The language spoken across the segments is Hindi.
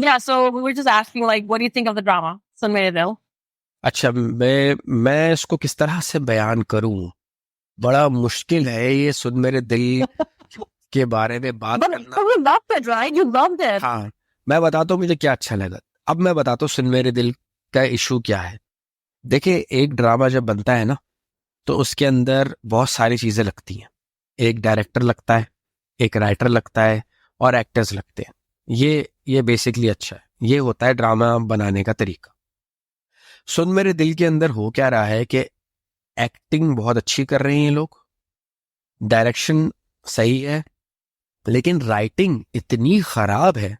Yeah, so we were just asking, like, what do you think of the drama, Sun Mere Dil? अच्छा, मैं इसको किस तरह से बयान करूं, बड़ा मुश्किल है ये सुन मेरे दिल के बारे में बात But करना। you loved it, right? You loved it. हाँ, मैं बताता हूँ मुझे क्या अच्छा लगा। अब मैं बताता हूँ सुन मेरे दिल का इशू क्या है। देखिए, एक ड्रामा जब बनता है ना, तो उसके अंदर बहुत सारी चीजें लगती हैं। एक डायरेक्टर लगता है, एक राइटर लगता है, और एक्टर्स लगते हैं। ये बेसिकली अच्छा है, ये होता है ड्रामा बनाने का तरीका। सुन मेरे दिल के अंदर हो क्या रहा है कि एक्टिंग बहुत अच्छी कर रहे हैं ये लोग, डायरेक्शन सही है, लेकिन राइटिंग इतनी खराब है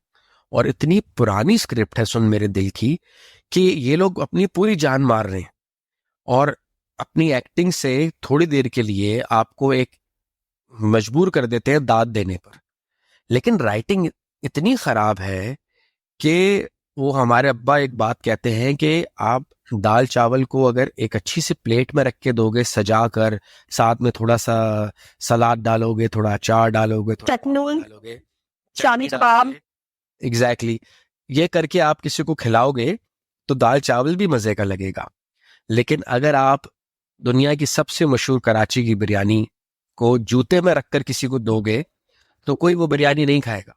और इतनी पुरानी स्क्रिप्ट है सुन मेरे दिल की कि ये लोग अपनी पूरी जान मार रहे हैं और अपनी एक्टिंग से थोड़ी देर के लिए आपको एक मजबूर कर देते हैं दाद देने पर। लेकिन राइटिंग इतनी खराब है कि वो हमारे अब्बा एक बात कहते हैं कि आप दाल चावल को अगर एक अच्छी सी प्लेट में रख के दोगे सजा कर, साथ में थोड़ा सा सलाद डालोगे, थोड़ा अचार डालोगे, थोड़ा चटनी डालोगे, शामी कबाब। एग्जैक्टली, ये करके आप किसी को खिलाओगे तो दाल चावल भी मजे का लगेगा। लेकिन अगर आप दुनिया की सबसे मशहूर कराची की बिरयानी को जूते में रखकर किसी को दोगे तो कोई वो बिरयानी नहीं खाएगा।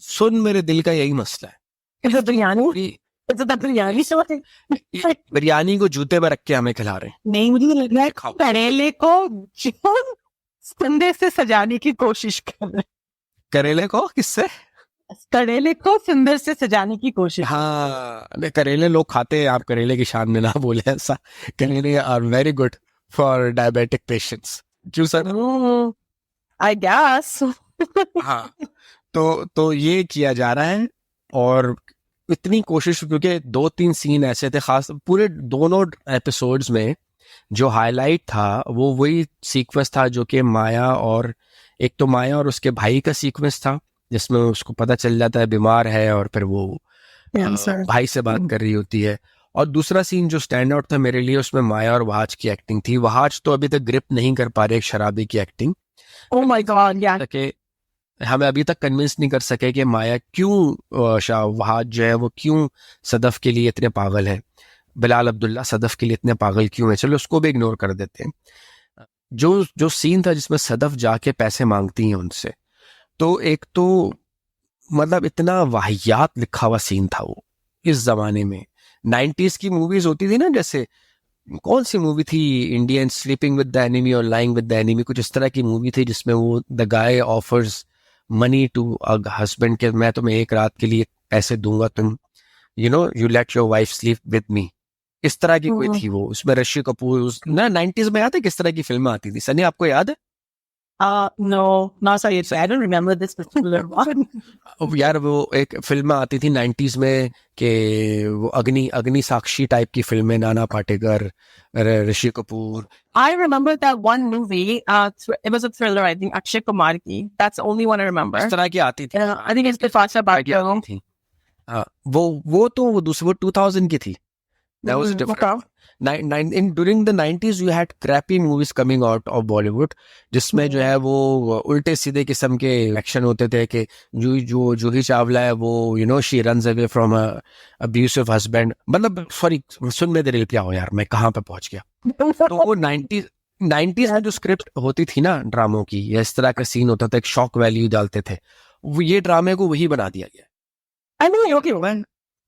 सुन मेरे दिल का यही मसला है। Is it biryani? पूरी Is it the biryani show? Biryani को जूते में रख के हमें खिला रहे हैं। नहीं, मुझे लग रहा है खाओ। करेले को संदे से सजाने की कोशिश कर रहे हैं। करेले को किससे? करेले को सुंदर से सजाने की कोशिश। हाँ, नहीं, करेले लोग खाते हैं, आप करेले की शान में ना बोले ऐसा। करेले are very good for diabetic patients. क्यों सर? I guess. हाँ, तो ये किया जा रहा है और इतनी कोशिश, क्योंकि 2-3 सीन ऐसे थे, खास पूरे दोनों एपिसोड्स में जो हाईलाइट था वो वही सीक्वेंस था जो कि माया और उसके भाई का सीक्वेंस था, जिसमें उसको पता चल जाता है बीमार है और फिर वो भाई से बात कर रही होती है। और दूसरा सीन जो स्टैंड आउट था मेरे लिए, उसमें माया और वहाज की एक्टिंग थी। वहाज तो अभी तक ग्रिप नहीं कर पा रहे एक शराबी की एक्टिंग। ओह माय गॉड, या हमें अभी तक कन्विंस नहीं कर सके कि माया क्यों वहाज जो है वो क्यों सदफ के लिए इतने पागल है, बिलाल अब्दुल्ला सदफ के लिए इतने पागल क्यों है। चलो उसको भी इग्नोर कर देते हैं। जो सीन था जिसमें सदफ जाके पैसे मांगती हैं उनसे, तो एक तो मतलब इतना वाहियात लिखा हुआ सीन था वो। इस जमाने में 90s की मूवीज होती थी ना, जैसे कौन सी मूवी थी, Indian sleeping with the enemy और लाइंग विद द एनिमी, कुछ इस तरह की मूवी थी जिसमें वो the guy offers money to a husband के मैं तुम्हें एक रात के लिए पैसे दूंगा, तुम you let your wife sleep with me, इस तरह की कोई थी वो। उसमें ऋषि कपूर ना 90s में याद है किस तरह की फिल्में आती थी? सनी आपको याद है? no, not so yet. I don't remember this particular one. यार वो एक फिल्म आती थी 90s में कि वो अग्नि साक्षी टाइप की फिल्में, Nana Patekar, Rishi Kapoor. I remember that one movie. It was a thriller, I think. Akshay Kumar ki. That's the only one I remember. इस तरह की आती थी। I think it's Bifasha Bhagyo. थी। हाँ, वो तो वो दूसरी वो 2000 की थी। That was different. During the 90s you had crappy movies coming out of Bollywood, जिसमें जो है वो उल्टे सीधे किस्म के एक्शन होते थे कि जूही चावला है वो she runs away from a abusive husband। मतलब सॉरी, सुन में दिल क्या हो यार, मैं कहाँ पे पहुंच गया। तो वो 90s में जो स्क्रिप्ट होती थी ना ड्रामों की, या इस तरह का सीन होता था, एक शॉक वैल्यू डालते थे, वो ये ड्रामे को वही बना दिया गया। I know, okay, man.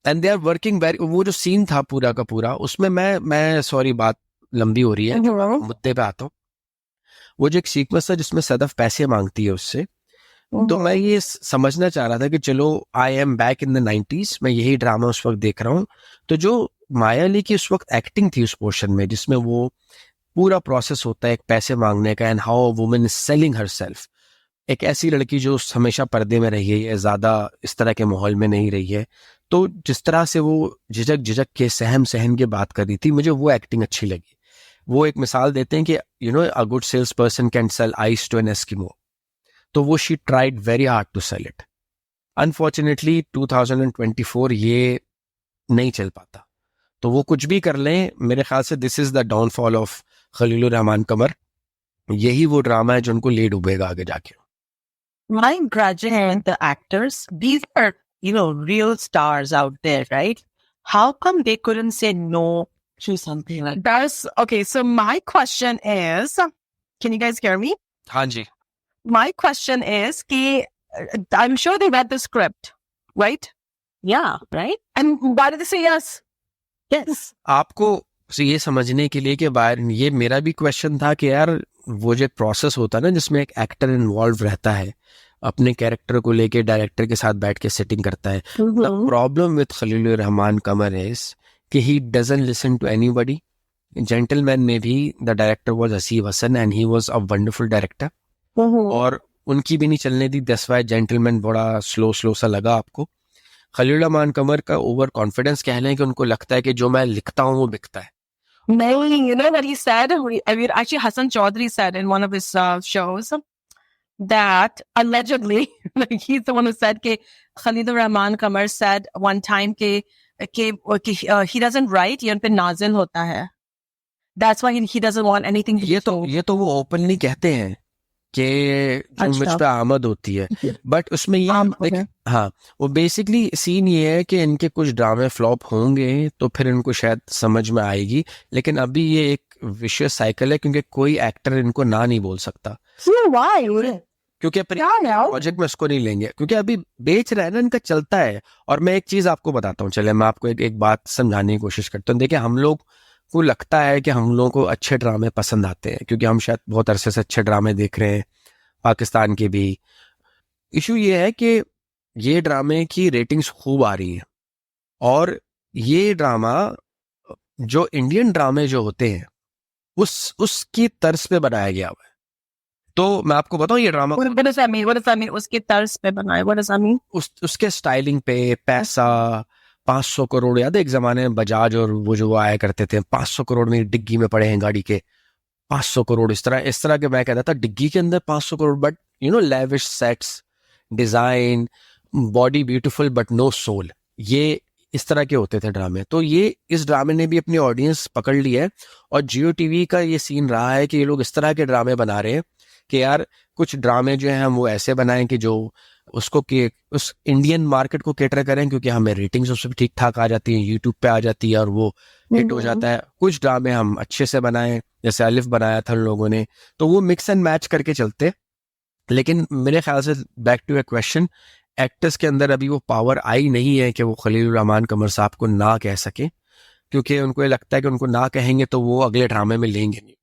And they are working very. वो जो सीन था पूरा का पूरा, उसमें मैं सॉरी बात लंबी हो रही है, मुद्दे पे आता हूँ। वो जो एक सीक्वेंस था जिसमें सदफ पैसे मांगती है उससे, तो मैं ये समझना चाह रहा था कि चलो I am back in the 90s, मैं यही ड्रामा उस वक्त देख रहा हूँ। तो जो माया अली की उस वक्त एक्टिंग थी उस पोर्शन में, जिसमें वो पूरा प्रोसेस होता है एक पैसे मांगने का, and how a woman is selling herself, एक ऐसी लड़की जो हमेशा पर्दे में रही है, ज्यादा इस तरह के माहौल में नहीं रही है, तो जिस तरह से वो झिझक के सहन के बात कर रही थी, मुझे वो एक्टिंग अच्छी लगी। वो एक मिसाल देते हैं कि a good sales person can sell ice to an Eskimo, तो वो she tried very hard to sell it. Unfortunately 2024 ये नहीं चल पाता, तो वो कुछ भी कर लें, मेरे ख्याल से this is the downfall of Khalilur Rehman Qamar. यही वो ड्रामा है जो उनको ले डूबेगा आगे जाके। My grudging the actors, these are real stars out there, right? How come they couldn't say no to something like that? Okay, so my question is, can you guys hear me? हाँ जी. My question is, I'm sure they read the script, right? Yeah, right? And why did they say yes? Yes. आपको ये समझने के लिए कि बाहर ये मेरा भी क्वेश्चन था कि यार वो जो प्रोसेस होता है ना जिसमें एक एक्टर इन्वॉल्व रहता है अपने कैरेक्टर को लेके डायरेक्टर के साथ बैठ के सेटिंग करता है. The problem with Khalil Rehman Qamar is कि he doesn't listen to anybody. Gentleman में भी the director was Haseeb Hassan and he was a wonderful director और उनकी भी नहीं चलने दी. दैट्स व्हाई जेंटलमैन बड़ा स्लो सा लगा आपको. खलील रहमान कमर का ओवर कॉन्फिडेंस कह लें कि उनको लगता है कि जो मैं लिखता हूँ वो बिकता है. No, you know what he said? I mean, actually, Hassan Chaudhry said in one of his shows that allegedly, like he's the one who said that Khalid Rahman Kamar said one time that he doesn't write, ये उन पे नाजिल होता है. That's why he doesn't want anything to ये तो वो ओपनली कहते हैं कि जो मुझ पे आमद होती है. बट उसमें ये हाँ वो बेसिकली सीन ये है कि इनके कुछ ड्रामे फ्लॉप होंगे तो फिर इनको शायद समझ में आएगी. लेकिन अभी ये एक विशियस साइकिल है क्योंकि कोई एक्टर इनको ना नहीं बोल सकता. क्योंकि प्रोजेक्ट में इसको नहीं लेंगे क्योंकि अभी बेच रहा है ना इनका चलता है. और मैं एक चीज आपको बताता हूँ. चले मैं आपको एक बात समझाने की कोशिश करता हूँ. देखिए हम लोग को लगता है कि हम लोगों को अच्छे ड्रामे पसंद आते हैं क्योंकि हम शायद बहुत अरसे से अच्छे ड्रामे देख रहे हैं पाकिस्तान के भी. इशू ये है कि ये ड्रामे की रेटिंग्स खूब आ रही है और ये ड्रामा जो इंडियन ड्रामे जो होते हैं उसकी तर्ज पे बनाया गया हुआ है. तो मैं आपको बताऊं ये drama What does that mean? What does that mean? उसके तर्ज पे बनाए. What does that mean? उसके स्टाइलिंग पे पैसा 500 करोड़ याद है एक जमाने में बजाज और वो जो आया करते थे 500 करोड़ में डिग्गी में पड़े हैं गाड़ी के 500 करोड़ इस तरह के मैं कहता था डिग्गी के अंदर 500 crore. But lavish sets design body beautiful but no soul. ये इस तरह के होते थे ड्रामे. तो ये इस ड्रामे ने भी अपनी ऑडियंस पकड़ ली है और जियो टीवी का ये सीन रहा है कि ये लोग इस तरह के ड्रामे बना रहे हैं कि यार कुछ ड्रामे जो हैं हम वो ऐसे बनाएं कि जो उसको कि उस इंडियन मार्केट को कैटर करें क्योंकि हमें रेटिंग्स उससे ठीक ठाक आ जाती हैं यूट्यूब पे आ जाती है और वो हिट हो जाता है. कुछ ड्रामे हम अच्छे से बनाएं जैसे अलिफ बनाया था लोगों ने तो वो मिक्स एंड मैच करके चलते. लेकिन मेरे ख्याल से back to a question actors के अंदर अभी वो पावर आई नहीं है कि वो खलील रहमान कमर साहब को ना कह सके क्योंकि उनको ये लगता है कि उनको ना कहेंगे तो वो अगले ड्रामे में लेंगे नहीं.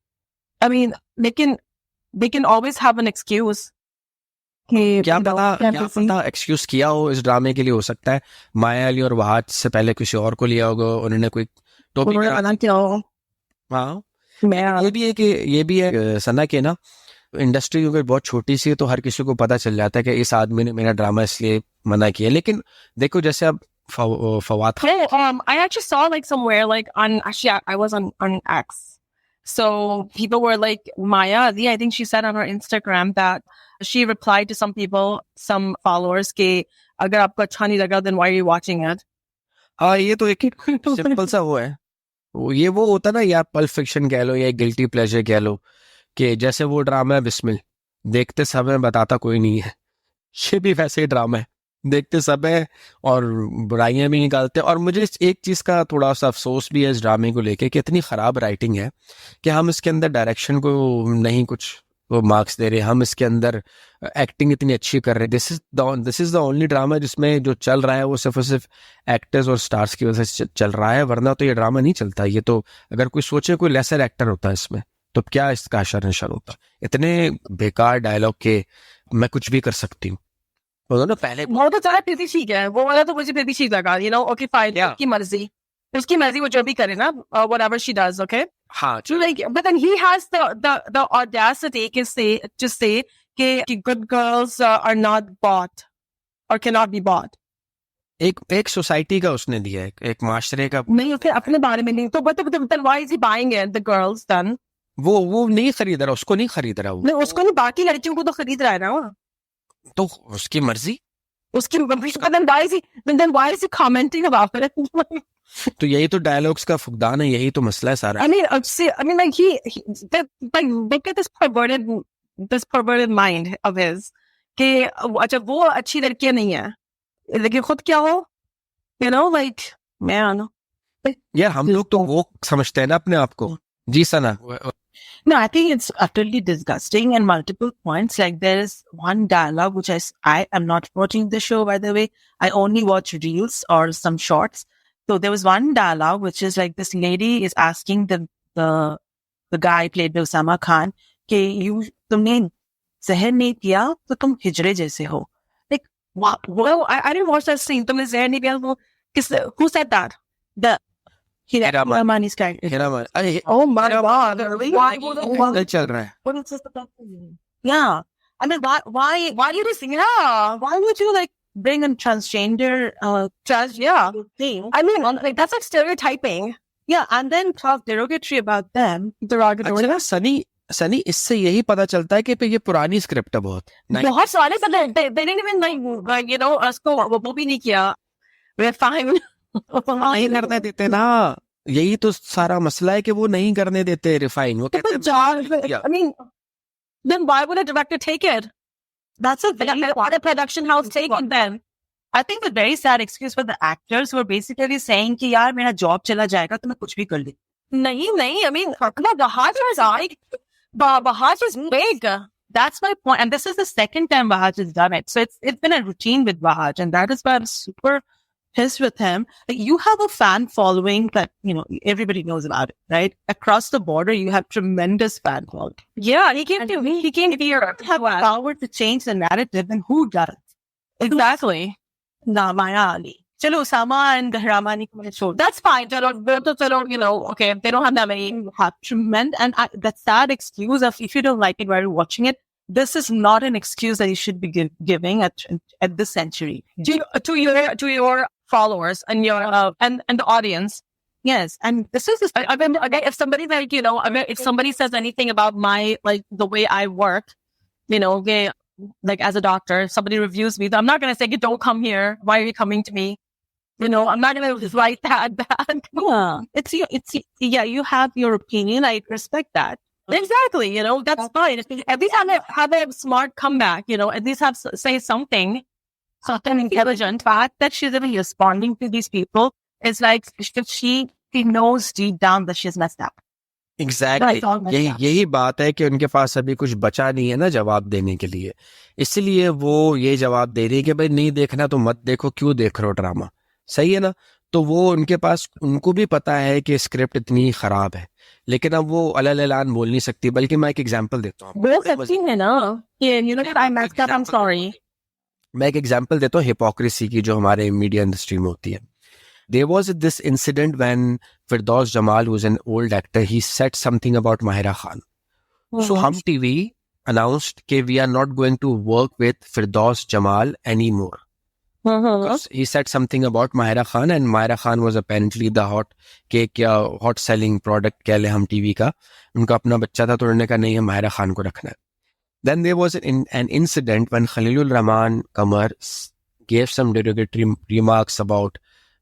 I mean, they can always have an excuse. क्या पता एक्सक्यूज किया हो इस ड्रामे के लिए. हो सकता है माया अली और वहाज से पहले किसी और को लिया होगा उन्होंने कोई टॉपिक. हाँ ये भी है सना के ना इंडस्ट्री अगर बहुत छोटी सी है तो हर किसी को पता चल जाता है कि इस आदमी ने मेरा ड्रामा इसलिए मना किया. लेकिन देखो जैसे अब Fawad I actually saw like somewhere like I was on X. So people were like Maya Ali, I think she said on her Instagram that she replied to some people, some followers के अगर आपको अच्छा नहीं लगा then why are you watching it? हाँ ये तो एक सिंपल सा वो है. ये वो होता ना या पल्प फिक्शन कह लो या गिल्टी प्लेजर कह लो कि जैसे वो ड्रामा है बिस्मिल देखते समय बताता कोई नहीं है. ये भी वैसे ही ड्रामा है देखते सब है और बुराइयां भी निकालते हैं. और मुझे एक चीज का थोड़ा सा अफसोस भी है इस ड्रामे को लेके कि इतनी खराब राइटिंग है कि हम इसके अंदर डायरेक्शन को नहीं कुछ वो मार्क्स दे रहे. हम इसके अंदर एक्टिंग इतनी अच्छी कर रहे हैं. This is the only drama जिसमें जो चल रहा है वो सिर्फ और सिर्फ एक्टर्स और स्टार्स की वजह से चल रहा है. वरना तो ये ड्रामा नहीं चलता. ये तो अगर कोई सोचे कोई लेसर एक्टर होता है इसमें तो क्या इसका असर नशर होता. इतने बेकार डायलॉग के मैं कुछ भी कर सकती हूँ. ना पहले वो तो चला फिर भी ठीक है. वो वाला तो मुझे फिर भी ठीक लगा. Okay fine. उसकी मर्जी वो जो भी करे ना whatever she does. Okay. हाँ. Like, but then he has the audacity to say कि good girls are not bought or cannot be bought. एक सोसाइटी का उसने दिया है एक माशरे का. नहीं उसके अपने बारे में नहीं. तो but why is he buying it? The girls then. वो नहीं खरीद रहा. उसको नहीं खरीद रहा. नहीं उसको नहीं बाकी लड़कियों को तो खरीद रहा है ना. तो उसकी मर्जी. उसकी then why is he commenting about it? तो यही तो डायलॉग्स का फुकदान है. यही तो मसला है सारा. I mean like like look at this perverted mind of his कि अच्छा वो अच्छी लड़कियां नहीं है लेकिन खुद क्या हो, you know, like, man. यार हम लोग तो वो समझते हैं ना अपने आप को। जी सना। No, I think it's utterly disgusting and multiple points. Like there is one dialogue which I am not watching the show, by the way. I only watch reels or some shorts. So there was one dialogue which is like this lady is asking the guy played by Osama Khan, कि तुमने जहर नहीं पिया तो तुम हिजड़े जैसे हो. Like what? Well, I didn't watch that scene. तुमने जहर नहीं पिया वो who said that? The Hira Rahmani's character. अरे Oh my God. Why would क्या चल रहा है? What is this about? Yeah. I mean, why you just, yeah. why would you like bring a transgender, Yeah. thing? I mean, like, that's like stereotyping. Yeah. And then talk derogatory about them. Derogatory. अच्छा सनी इससे यही पता चलता है कि ये पुरानी स्क्रिप्ट है बहुत। बहुत सारे they didn't even like you know उसको वो भी नहीं किया refine नहीं करने देते ना, यही तो सारा मसला है कि वो नहीं करने देते रिफाइन। वो कहते हैं I mean, then why would a director take it? That's a What a production house take it then? I think a very sad excuse for the actors who are basically saying कि यार मेरा job चला जाएगा तो मैं कुछ भी कर ले. नहीं, I mean, Bahaj is like, Bahaj is big. That's my point. And this is the second time Bahaj has done it. So it's been a routine with Bahaj. And that is why I'm super pissed with him. Like, you have a fan following that, you know, everybody knows about it, right? Across the border, you have tremendous fan following. Yeah, he came here. Have power to change the narrative, and who does? Exactly. Nah, Maya Ali. Chalo, Osama and Rahmani ko maine chhod. That's fine. Chalo, you know, okay, they don't have that many. Have tremendous, and that sad excuse of if you don't like it while you're watching it, this is not an excuse that you should be giving at this century to your followers and your and the audience. Yes, and this is I mean, okay, if somebody like, you know, I mean, if somebody says anything about my, like, the way I work, you know, okay, like as a doctor, somebody reviews me, I'm not going to say, don't come here. Why are you coming to me? You know, I'm not going to write that bad. Yeah, yeah, you have your opinion. I respect that. Exactly. You know, that's fine. At least have a smart comeback, you know, at least say something intelligent. Fact that she's even responding to these people is like, she knows deep down that she's messed up. Exactly. यही बात है कि उनके पास अभी कुछ बचा नहीं है ना जवाब देने के लिए, इसलिए वो ये जवाब दे रही है कि भाई नहीं देखना तो मत देखो, क्यों देख रहे हो ड्रामा, सही है ना। तो वो उनके पास, उनको भी पता है कि स्क्रिप्ट इतनी खराब है, लेकिन अब वो अलग-अलग बोल नहीं सकती। बल्कि मैं एक एग्जांपल देता हूँ, बोल सकती है ना, you know, I messed up, I'm sorry. मैं एक एग्जांपल देता हूँ हिपोक्रेसी की जो हमारे मीडिया इंडस्ट्री में होती है। There was this incident when Firdaus Jamal, who's an old actor, he said something about Mahira Khan. So Hum TV announced that we are not going to work with Firdaus Jamal anymore. Because he said something about Mahira Khan, and Mahira Khan was apparently the hot selling product कह ले हम TV का। उनका अपना बच्चा था तो उन्होंने कहा नहीं, Mahira Khan को रखना है। Then there was an incident when Khalilur Rahman Qamar gave some derogatory remarks about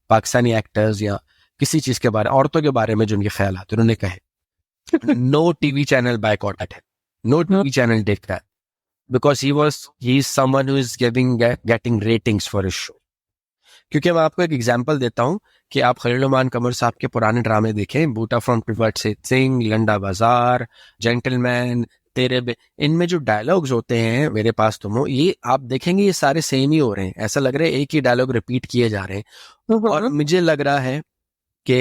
Pakistani actors या किसी चीज के बारे, औरतों के बारे में जो उनके ख्याल आते, उन्होंने कहे नो टीवी चैनल बायकॉटेड है, no TV channel did that because he is someone who is getting ratings for his show. क्योंकि मैं आपको एक एग्जांपल देता हूं कि आप खलील रहमान कमर साहब के पुराने ड्रामे देखें, बूटा फ्रॉम पिवट से सिंह, लंडा बाजार, जेंटलमैन, तेरे इनमें जो डायलॉग्स होते हैं मेरे पास तुम हो, ये आप देखेंगे ये सारे सेम ही हो रहे हैं, ऐसा लग रहा है एक ही डायलॉग रिपीट किए जा रहे हैं। और मुझे लग रहा है कि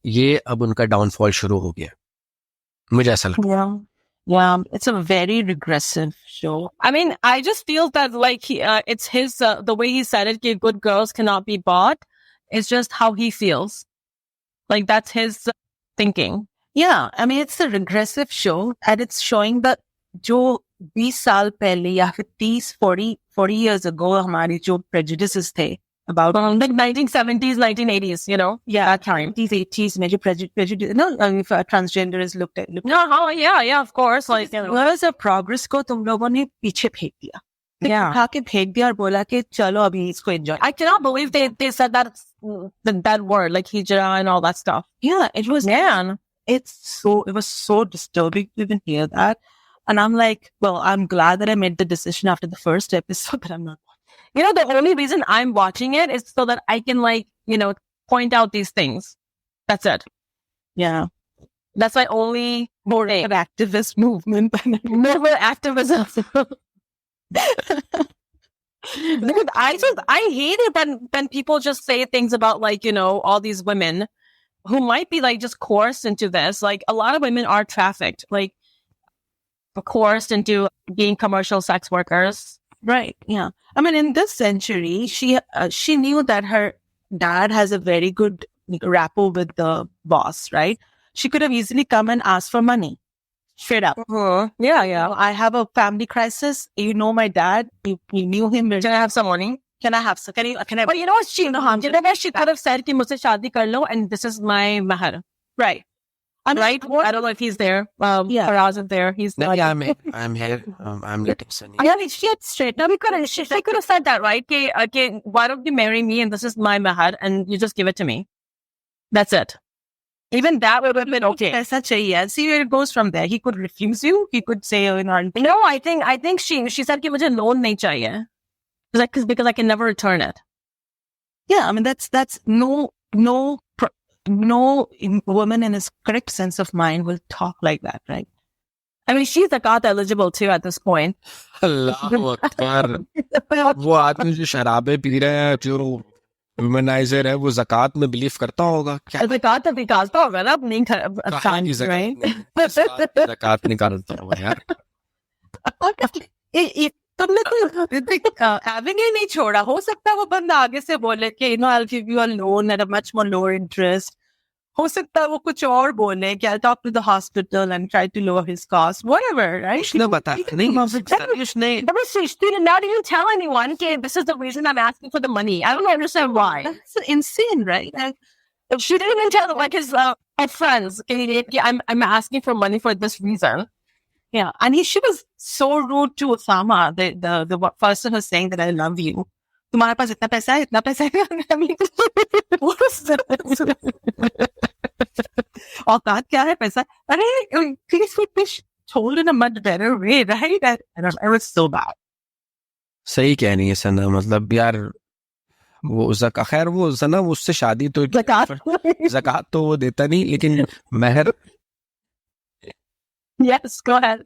ये अब उनका डाउनफॉल शुरू हो गया, मुझे ऐसा लगता है। Yeah, it's a very regressive show. I mean, I just feel that like it's his the way he said it, that good girls cannot be bought. It's just how he feels. Like that's his thinking. Yeah, I mean it's a regressive show, and it's showing that जो 20 साल पहले या फिर 30-40 years ago हमारी जो prejudices थे about like 1970s, 1980s, you know, yeah, that time 80s में जो prejudice, no, if transgender is looked at. No, yeah, of course. Like, you know, whereas the progress को तुम लोगों ने पीछे फेंक दिया, उठा के फेंक दिया और बोला कि चलो अभी इसको enjoy. I cannot believe they said that word, like hijra and all that stuff. Yeah, it was, man. It was so disturbing to even hear that. And I'm like, well, I'm glad that I made the decision after the first episode that I'm not. You know, the only reason I'm watching it is so that I can, like, you know, point out these things. That's it. Yeah. That's my only More thing. an activist movement. Never activism. Because I hate it when people just say things about, like, you know, all these women who might be like just coerced into this. Like, a lot of women are trafficked, like coerced into being commercial sex workers. Right. Yeah. I mean, in this century, she knew that her dad has a very good rapport with the boss, right? She could have easily come and asked for money. Straight up. Yeah, yeah. I have a family crisis. You know my dad. You knew him. Can I have some money? Can I have some? Can I? But you know what? She could have said कि मुझसे शादी कर लो and this is my mahar. Right. I mean, Right? I don't know if he's there. Yeah. Faraz is there. He's No, not. yeah, I'm here. I'm letting Sunny. Yeah, she had straight. She could have said that, right? Okay, why don't you marry me and this is my mahar and you just give it to me. That's it. Even that would have been okay. Paisa chahiye. See where it goes from there. He could refuse you. He could say, oh, no. No, I think she said कि मुझे loan नहीं चाहिए. Because I can never return it. Yeah, I mean that's no woman in his correct sense of mind will talk like that, right? I mean, she's zakat eligible too at this point. अल्लाहु अकबर वो आदमी जो शराबे पी रहा है जो वुमनाइजर है वो ज़कात में बिलीव करता होगा क्या Zakat तो निकालता होगा ना अपनी कहाँ की right? ज़कात निकालता होगा यार तुमने तो having ही नहीं छोड़ा हो सकता है वो बंदा आगे से बोले कि I'll give you a loan at a much more lower interest हो सकता है वो कुछ और बोले कि I'll talk to the hospital and try to lower his cost whatever right उसने बताया नहीं उसने Never say, student, now do you tell anyone, okay, this is the reason I'm asking for the money? I don't understand why. that's insane right like, She didn't even tell, like, his friends, okay, I'm asking for money for this reason. yeah and she was so rude to Osama the person who's saying that I love you तुम्हारे पास इतना पैसा है I mean, what was that? औकात क्या है पैसा अरे please would be told in a much better way right I don't know it was so bad सही कह नहीं है सना मतलब यार वो खैर वो सना उससे शादी तो ज़कात तो वो देता नहीं लेकिन महर Yes, go ahead.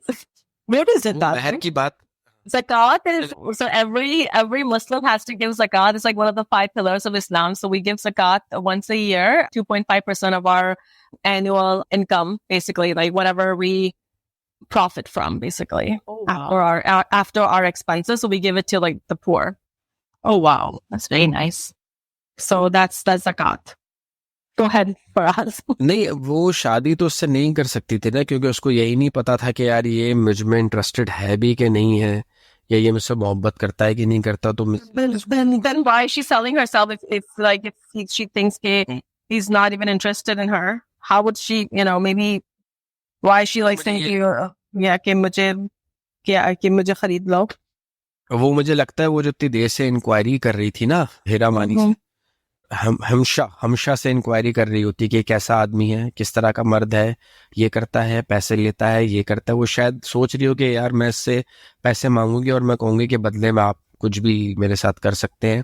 where is it that महर की बात Zakat is, so every Muslim has to give zakat. It's like one of the 5 pillars of Islam. So we give zakat once a year, 2.5% of our annual income, basically, like whatever we profit from, basically, after our expenses. So we give it to, like, the poor. oh wow that's very nice So that's zakat. Go ahead, Faraz. नहीं वो शादी तो उससे नहीं कर सकती थी ना क्योंकि उसको यही नहीं पता था कि यार ये मुझ में इंटरेस्टेड है भी कि नहीं है या ये मुझसे मोहब्बत करता है कि नहीं करता तो Then why is she selling herself if she thinks he's not even interested in her? How would she, maybe why is she like saying to you, yeah, कि मुझे खरीद लो? वो मुझे लगता है वो जो इतनी देर से इंक्वायरी कर रही थी ना हीरा मानी से हमेशा से इंक्वायरी कर रही होती कि कैसा आदमी है किस तरह का मर्द है ये करता है पैसे लेता है ये करता है वो शायद सोच रही हो कि यार मैं इससे पैसे मांगूंगी और मैं कहूंगी कि बदले में आप कुछ भी मेरे साथ कर सकते हैं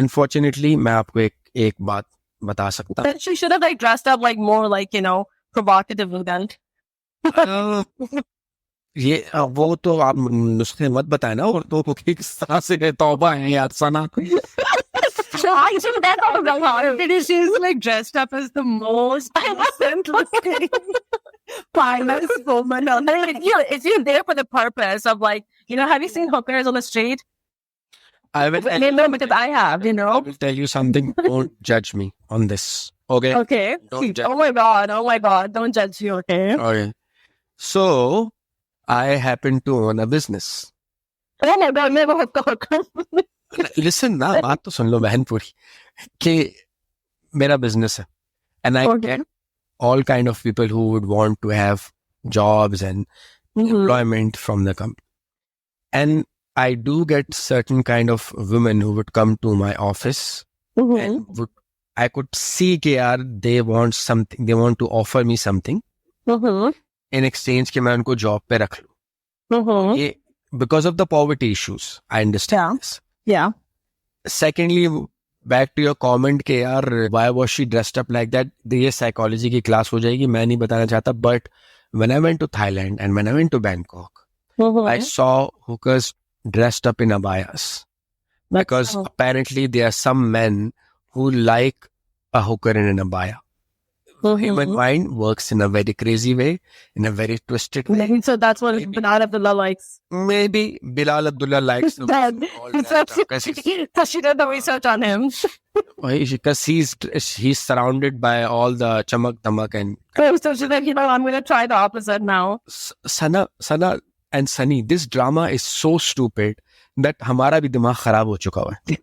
अनफॉर्चुनेटली मैं आपको एक बात बता सकता हूँ She should have like dressed up like more like provocative than ये वो तो आप नुस्खे मत बताए ना और तो किस तरह से तौबा है यार सना she's like dressed up as the most innocent looking finest woman on earth. if you're there for the purpose of like, have you seen hookers on the street? I will No, because I have, I will tell you something. Don't judge me on this. Okay. Okay. Don't judge. Oh my god. Don't judge you, okay? Okay. So I happen to own a business. Oh my god, मैं बहुत hooker. Listen ना बात तो सुन लो बहन पूरी कि मेरा business है and I get all kind of people who would want to have jobs and employment from the company. And I do get certain kind of women who would come to my office and I could see कि यार they want something, they want to offer me something in exchange कि मैं उनको job पे रख लूँ. ये because of the poverty issues, I understand this. Yeah. Secondly back to your comment के यार why was she dressed up like that, ये साइकोलॉजी की क्लास हो जाएगी, मैं नहीं बताना चाहता, but when I went to Thailand and when I went to Bangkok I saw hookers dressed up in abayas because apparently there are some men who like a hooker in an abaya. Human mind works in a very crazy way, in a very twisted way. So that's what Bilal Abdullah likes. Maybe Bilal Abdullah likes to Then because she did the research on him. because he's surrounded by all the chamak damak and So she's like, I'm going to try the opposite now. Sana and Sunny, this drama is so stupid that हमारा भी दिमाग खराब हो चुका हुआ है.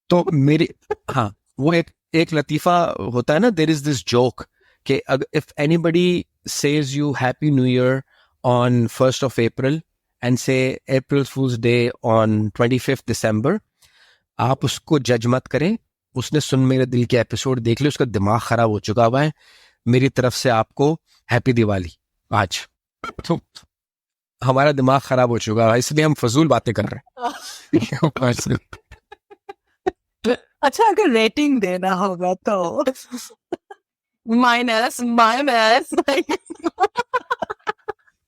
तो मेरी हाँ वो एक लतीफा होता है ना, देयर इज दिस जोक कि if anybody says you happy new year on 1st of April and say April Fool's Day on 25th December, आप उसको जज मत करें, उसने सुन मेरे दिल के एपिसोड देख ले, उसका दिमाग खराब हो चुका हुआ है. मेरी तरफ से आपको हैप्पी दिवाली आज. तो हमारा दिमाग खराब हो चुका है, इसलिए हम फजूल बातें कर रहे हैं. अच्छा अगर रेटिंग देना होगा तो minus.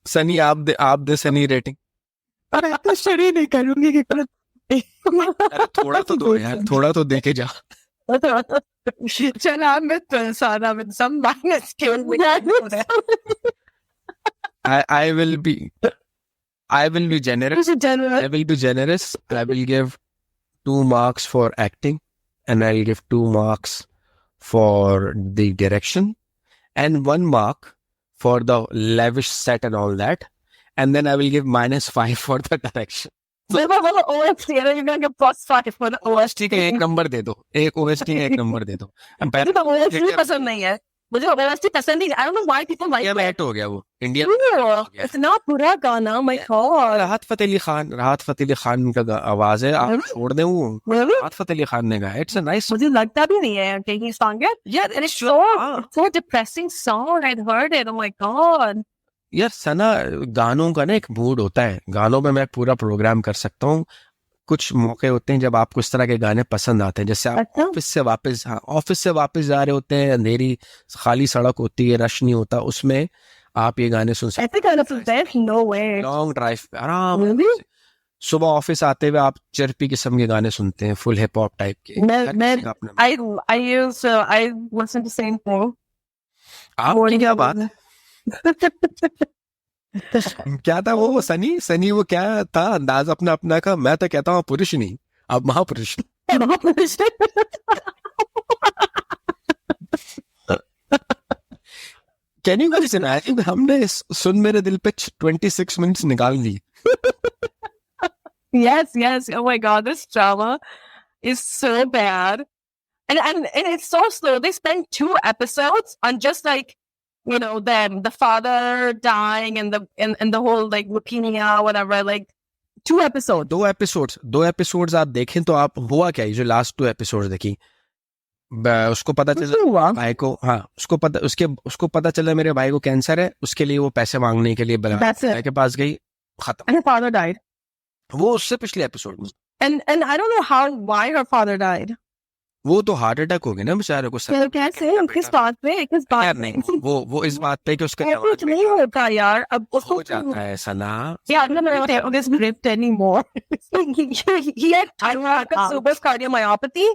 सनी आप दे सनी रेटिंग. अरे तो शरी नहीं करूंगी कि अरे थोड़ा तो दो यार, थोड़ा तो देके जा. Shall I with Sana with some minus? I will be generous. I will be generous. I will give 2 marks for acting, and I'll give 2 marks for the direction, and 1 mark for the lavish set and all that, and then I will give -5 for the direction. You're gonna get +5 for the OST. ठीक है, एक नंबर दे दो, एक OST का एक नंबर दे दो. मुझे तो OST पसंद नहीं है, मुझे OST पसंद नहीं. I don't know why people like India में it. हिट हो गया वो, इंडिया Yeah, it's not बुरा गाना, my God. राहत फ़तेह अली खान का आवाज है, आप छोड़ दें वो. Really? राहत फ़तेह अली खान ने गाया. It's a nice. मुझे लगता भी नहीं है कि he sung it. यार And it's so depressing song. I'd heard it. Oh my God. यार सना, गानों का ना एक मूड होता है, गानों में मैं पूरा प्रोग्राम कर सकता हूँ. कुछ मौके होते हैं जब आपको इस तरह के गाने पसंद आते हैं, जैसे आप अच्छा? ऑफिस से वापस जा रहे होते हैं, अंधेरी खाली सड़क होती है, रश नहीं होता, उसमें आप ये गाने सुन I सकते think I love that. No way. हैं. लॉन्ग ड्राइव पे आराम Really? से. सुबह ऑफिस आते हुए आप चर्पी किस्म के गाने सुनते हैं, फुल हिप हॉप टाइप के. मैं- हर मैं- किसी का अपना. I listen to same thing. आपकी क्या बात है? क्या था वो सनी वो क्या था अंदाज अपना का. मैं तो कहता हूँ पुरुष नहीं, आप महापुरुष. कैन यू गाइस इमेजिन, हमने सुन मेरे दिल पे 26 मिनट्स निकाल ली. Yes. Oh my God, this drama is so bad. And it's so slow. They spend 2 episodes on just like, them, the father dying and the whole like leukemia, whatever, like 2 episodes. 2 episodes आप देखें तो आप हुआ क्या, ये जो लास्ट 2 एपिसोड्स देखी, उसको पता चला भाई को, हाँ उसको पता चला मेरे भाई को कैंसर है, उसके लिए वो पैसे मांगने के लिए That's it. भाई के पास गई, खत्म. And her father died. वो उससे पिछले एपिसोड में, And I don't know why her father died. वो तो हार्ट अटैक हो गया ना बेचारे को. क्या कैसे किस बात पे यार नहीं, वो इस बात पे कि उसका कुछ नहीं होता यार, अब हो जाता है Sana. Yeah, no, this ripped anymore. He had Subar's cardiomyopathy.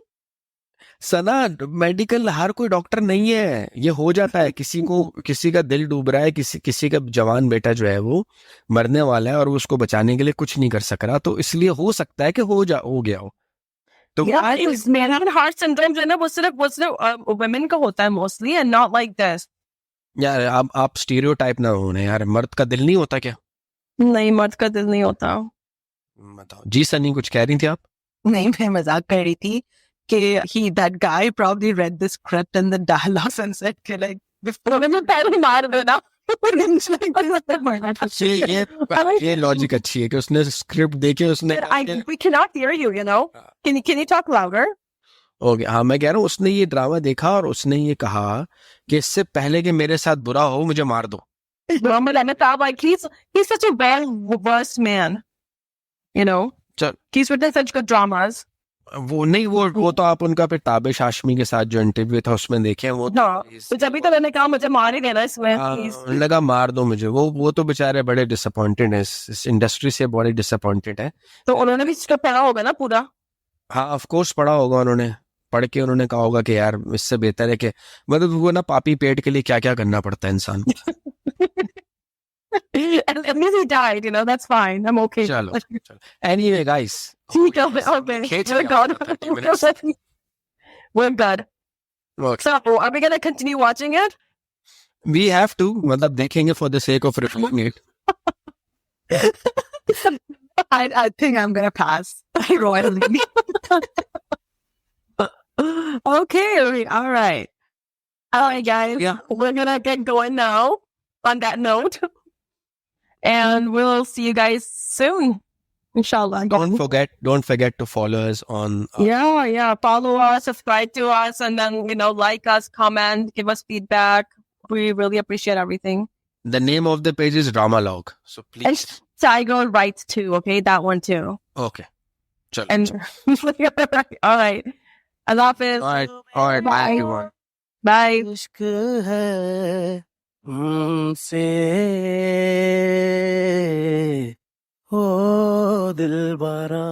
Sana, medical हर कोई डॉक्टर नहीं है, ये हो जाता है किसी का दिल डूब रहा है, किसी का जवान बेटा जो है वो मरने वाला है और वो उसको बचाने के लिए कुछ नहीं कर सक रहा, तो इसलिए हो सकता है कि हो गया हो. तो Man, heart syndrome जो है ना वो सिर्फ women का होता है mostly and not like this. यार आप स्टीरियोटाइप ना होने यार, मर्द का दिल नहीं होता क्या? नहीं, मर्द का दिल नहीं होता. बताओ जी. सनी कुछ कह रही थी आप? नहीं, मैं मजाक कर रही थी कि that guy probably read the script and the dialogues and said कि like before मैं पहले मार देना. ये लॉजिक अच्छी है कि उसने स्क्रिप्ट देखे, उसने We cannot hear you, Can you talk louder? Okay. हाँ मैं कह रहा हूँ, उसने ये ड्रामा देखा और उसने ये कहा कि इससे पहले कि मेरे साथ बुरा हो मुझे मार दो. Like he's such a well-versed man, चल He's written such good dramas. वो नहीं, वो तो आप उनका फिर ताबिश हाशमी के साथ जो इंटरव्यू था उसमें देखे, वो तो हाँ, तो जब तो मैंने कहा मुझे मार ही देना इसमें please. उन्होंने लगा मार दो मुझे। वो तो बेचारे बड़े डिसअपॉइंटेड है, इस इंडस्ट्री से बड़े डिसअपॉइंटेड है। तो उन्होंने भी इसका पढ़ा होगा ना पूरा। हाँ ऑफ कोर्स पढ़ा होगा उन्होंने, पढ़ के उन्होंने कहा होगा कि यार इससे बेहतर है कि मतलब वो ना पापी पेट के लिए क्या क्या करना पड़ता है इंसान को। At least he died, you know, that's fine. I'm okay. चलो चलो, एनीवे गाइस, ठीक है, okay. We're good. We're good. So, are we gonna continue watching it? We have to, मतलब देखेंगे for the sake of reviewing it. I think I'm gonna pass royally. Okay, all right. All right, guys. Yeah. We're gonna get going now on that note. And we'll see you guys soon. Inshallah. Don't forget to follow us on Yeah. Follow us, subscribe to us, and then, you know, like us, comment, give us feedback. We really appreciate everything. the name of the page is Dramalog, so And please. Tiger Rights too, okay? That one too. Okay, chalo. And all right. Allah Hafiz. All right, bye everyone. Bye. इश्क है हमसे ओ दिलबरा।